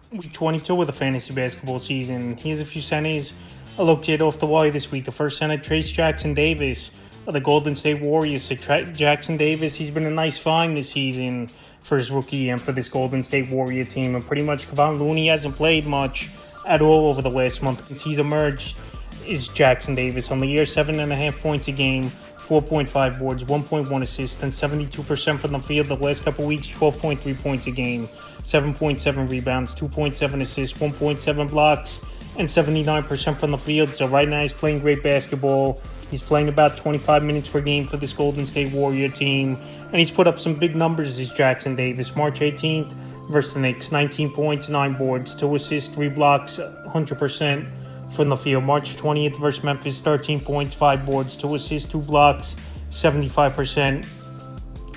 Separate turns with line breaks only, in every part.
Week 22 of the fantasy basketball season. Here's a few centers I looked at off the wire this week. The first center, Trace Jackson Davis of the Golden State Warriors. So Jackson Davis, he's been a nice find this season for his rookie and for this Golden State Warrior team. And pretty much Kevon Looney hasn't played much at all over the last month since he's emerged. Is Jackson Davis on the year, 7.5 points a game, 4.5 boards, 1.1 assists, and 72% from the field the last couple weeks, 12.3 points a game, 7.7 rebounds, 2.7 assists, 1.7 blocks, and 79% from the field. So right now he's playing great basketball. He's playing about 25 minutes per game for this Golden State Warrior team, and he's put up some big numbers as Jackson Davis. March 18th versus the Knicks, 19 points, 9 boards, 2 assists, 3 blocks, 100% from the field. March 20th versus Memphis, 13 points, 5 boards, 2 assists, 2 blocks, 75%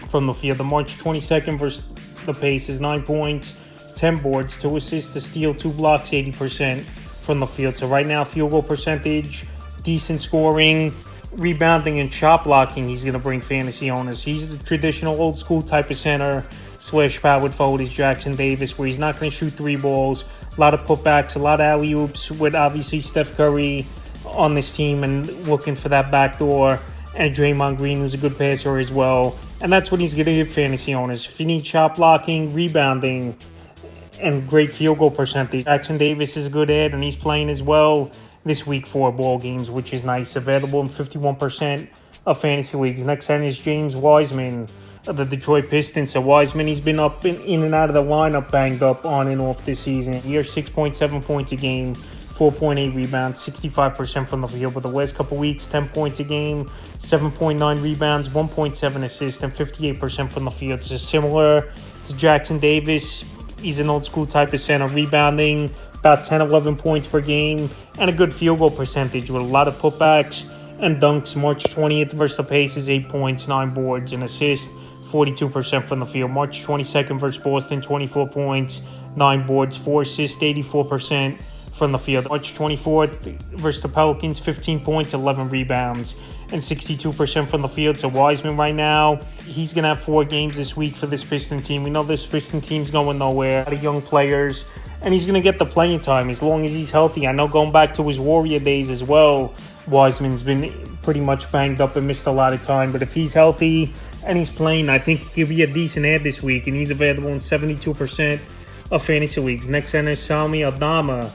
from the field. The March 22nd versus the Pacers, 9 points, 10 boards, 2 assists, a steal, 2 blocks, 80% from the field. So right now, field goal percentage, decent scoring, rebounding, and shot blocking, he's going to bring fantasy owners. He's the traditional old school type of center / powered forward is Jackson Davis, where he's not going to shoot 3 balls. A lot of putbacks, a lot of alley-oops with obviously Steph Curry on this team and looking for that backdoor, and Draymond Green, who's a good passer as well. And that's what he's going to give fantasy owners. If you need shot blocking, rebounding, and great field goal percentage, Jackson Davis is a good ad, and he's playing as well this week 4 ball games, which is nice. Available in 51% of fantasy leagues. Next center is James Wiseman of the Detroit Pistons. So Wiseman, he's been up in and out of the lineup, banged up on and off this season. Year 6.7 points a game, 4.8 rebounds, 65% from the field. But the last couple weeks, 10 points a game, 7.9 rebounds, 1.7 assists, and 58% from the field. So similar to Jackson Davis, he's an old school type of center, rebounding about 10, 11 points per game, and a good field goal percentage with a lot of putbacks and dunks. March 20th versus the Pacers, 8 points, 9 boards, and assists, 42% from the field. March 22nd versus Boston, 24 points, 9 boards, 4 assists, 84% from the field. March 24th versus the Pelicans, 15 points, 11 rebounds, and 62% from the field. So Wiseman right now, he's going to have 4 games this week for this Piston team. We know this Piston team's going nowhere. A lot of young players, and he's going to get the playing time as long as he's healthy. I know going back to his Warrior days as well, Wiseman's been pretty much banged up and missed a lot of time. But if he's healthy and he's playing, I think he'll be a decent ad this week, and he's available in 72% of fantasy leagues. Next center is Sami Aldama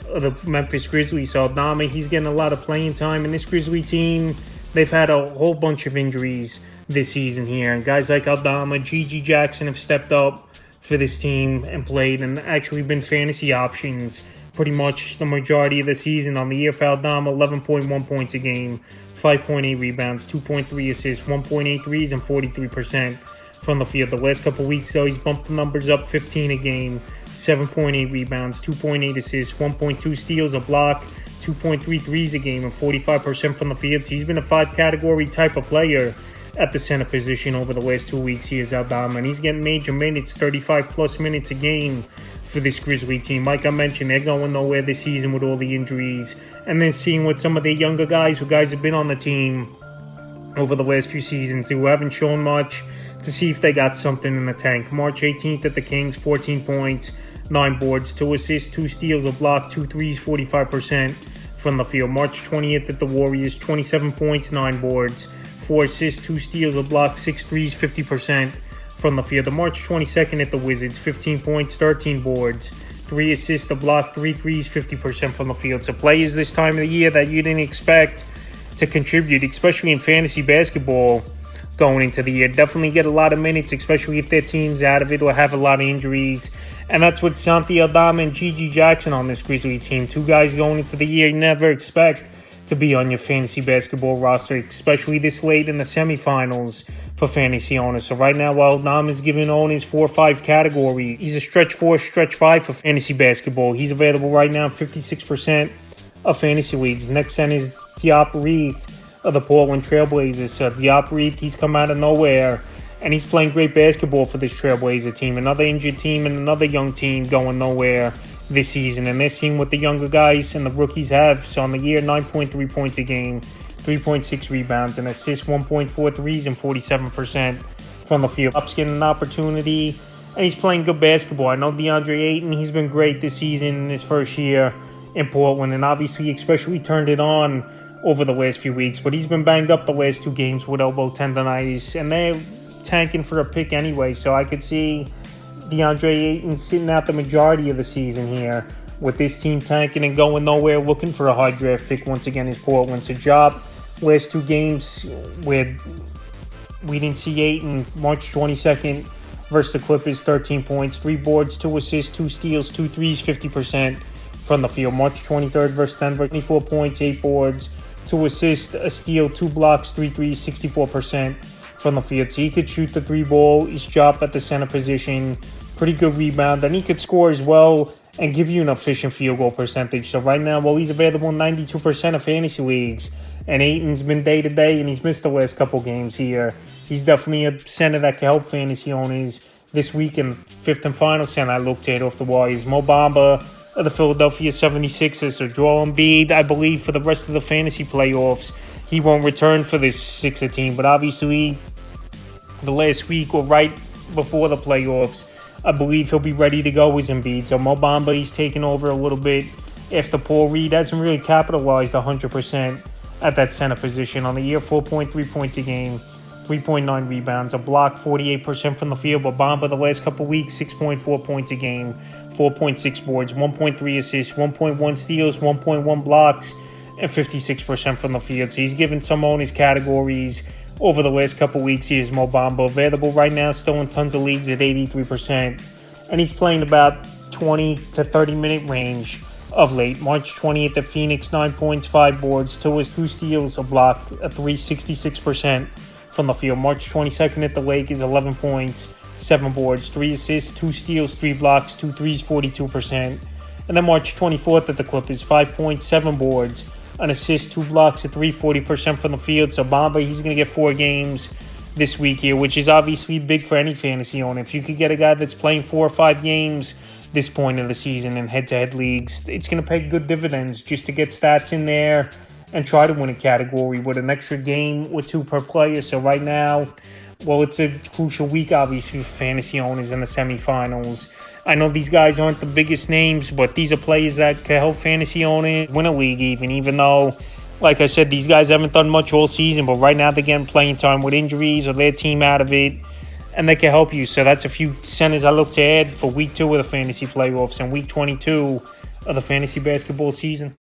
of the Memphis Grizzlies. So Aldama, he's getting a lot of playing time, and this Grizzly team, they've had a whole bunch of injuries this season here, and guys like Aldama, G.G. Jackson have stepped up for this team and played and actually been fantasy options pretty much the majority of the season. On the year for Aldama, 11.1 points a game, 5.8 rebounds, 2.3 assists, 1.8 threes, and 43% from the field. The last couple weeks, though, he's bumped the numbers up, 15 a game, 7.8 rebounds, 2.8 assists, 1.2 steals, a block, 2.3 threes a game, and 45% from the field. So he's been a 5-category type of player at the center position over the last 2 weeks. He is Aldama, and he's getting major minutes, 35-plus minutes a game for this Grizzly team. Like I mentioned, they're going nowhere this season with all the injuries. And then seeing what some of the younger guys who have been on the team over the last few seasons who haven't shown much, to see if they got something in the tank. March 18th at the Kings, 14 points, 9 boards, 2 assists, 2 steals, a block, 2 threes, 45% from the field. March 20th at the Warriors, 27 points, 9 boards, 4 assists, 2 steals, a block, 6 threes, 50% from the field. The March 22nd at the Wizards, 15 points, 13 boards, 3 assists, a block, 3 threes, 50% from the field. So players this time of the year that you didn't expect to contribute, especially in fantasy basketball going into the year, definitely get a lot of minutes, especially if their team's out of it or have a lot of injuries. And that's what Santi Aldama and G.G. Jackson on this Grizzly team. 2 guys going into the year you never expect to be on your fantasy basketball roster, especially this late in the semifinals for fantasy owners. So right now, while Nam is giving owners 4 or 5 category, he's a stretch 4, stretch 5 for fantasy basketball. He's available right now in 56% of fantasy leagues. Next center is Diop Reed of the Portland Trailblazers. So Diop Reed, he's come out of nowhere, and he's playing great basketball for this Trailblazer team. Another injured team and another young team going nowhere this season, and they're seeing what the younger guys and the rookies have. So on the year, 9.3 points a game, 3.6 rebounds, and assists, 1.4 threes, and 47% from the field. Up's getting an opportunity and he's playing good basketball. I know DeAndre Ayton, he's been great this season in his first year in Portland, and obviously especially turned it on over the last few weeks, but he's been banged up the last 2 games with elbow tendonitis, and they're tanking for a pick anyway, so I could see DeAndre Ayton sitting out the majority of the season here with this team tanking and going nowhere, looking for a high draft pick once again is Portland. So job last 2 games where we didn't see Ayton. March 22nd versus the Clippers, 13 points, 3 boards, 2 assists, 2 steals, 2 threes, 50% from the field. March 23rd versus Denver, 24 points, 8 boards, 2 assists, a steal, 2 blocks, 3 threes, 64% from the field. So he could shoot the 3 ball. He's dropped at the center position. Pretty good rebound. And he could score as well and give you an efficient field goal percentage. So right now, he's available in 92% of fantasy leagues. And Ayton's been day-to-day, and he's missed the last couple games here. He's definitely a center that can help fantasy owners this week. And 5th and final center I looked at off the wall is Mo Bamba of the Philadelphia 76ers. So Joel Embiid, I believe, for the rest of the fantasy playoffs, he won't return for this Sixer team. But obviously, the last week or right before the playoffs, I believe he'll be ready to go as Embiid. So Mo Bamba, he's taken over a little bit after Paul Reed hasn't really capitalized 100% at that center position. On the year, 4.3 points a game, 3.9 rebounds, a block, 48% from the field. But Bamba, the last couple weeks, 6.4 points a game, 4.6 boards, 1.3 assists, 1.1 steals, 1.1 blocks, and 56% from the field. So he's given some owners categories over the last couple weeks. He is Mo Bamba, available right now still in tons of leagues at 83%. And he's playing about 20 to 30 minute range of late. March 20th at Phoenix, 9 points, 5 boards, 2 steals, a block, a 3, 66% from the field. March 22nd at the Lakers, 11 points, 7 boards, 3 assists, 2 steals, 3 blocks, 2 threes, 42%. And then March 24th at the Clippers, 5 points, 7 boards, an assist, 2 blocks, a 3, 40% from the field. So Bamba, he's going to get 4 games this week here, which is obviously big for any fantasy owner. If you could get a guy that's playing 4 or 5 games this point of the season in head-to-head leagues, it's going to pay good dividends just to get stats in there and try to win a category with an extra game or 2 per player. So right now, it's a crucial week, obviously, for fantasy owners in the semifinals. I know these guys aren't the biggest names, but these are players that can help fantasy owners win a league even though, like I said, these guys haven't done much all season, but right now they're getting playing time with injuries or their team out of it, and they can help you. So that's a few centers I look to add for week 2 of the fantasy playoffs and week 22 of the fantasy basketball season.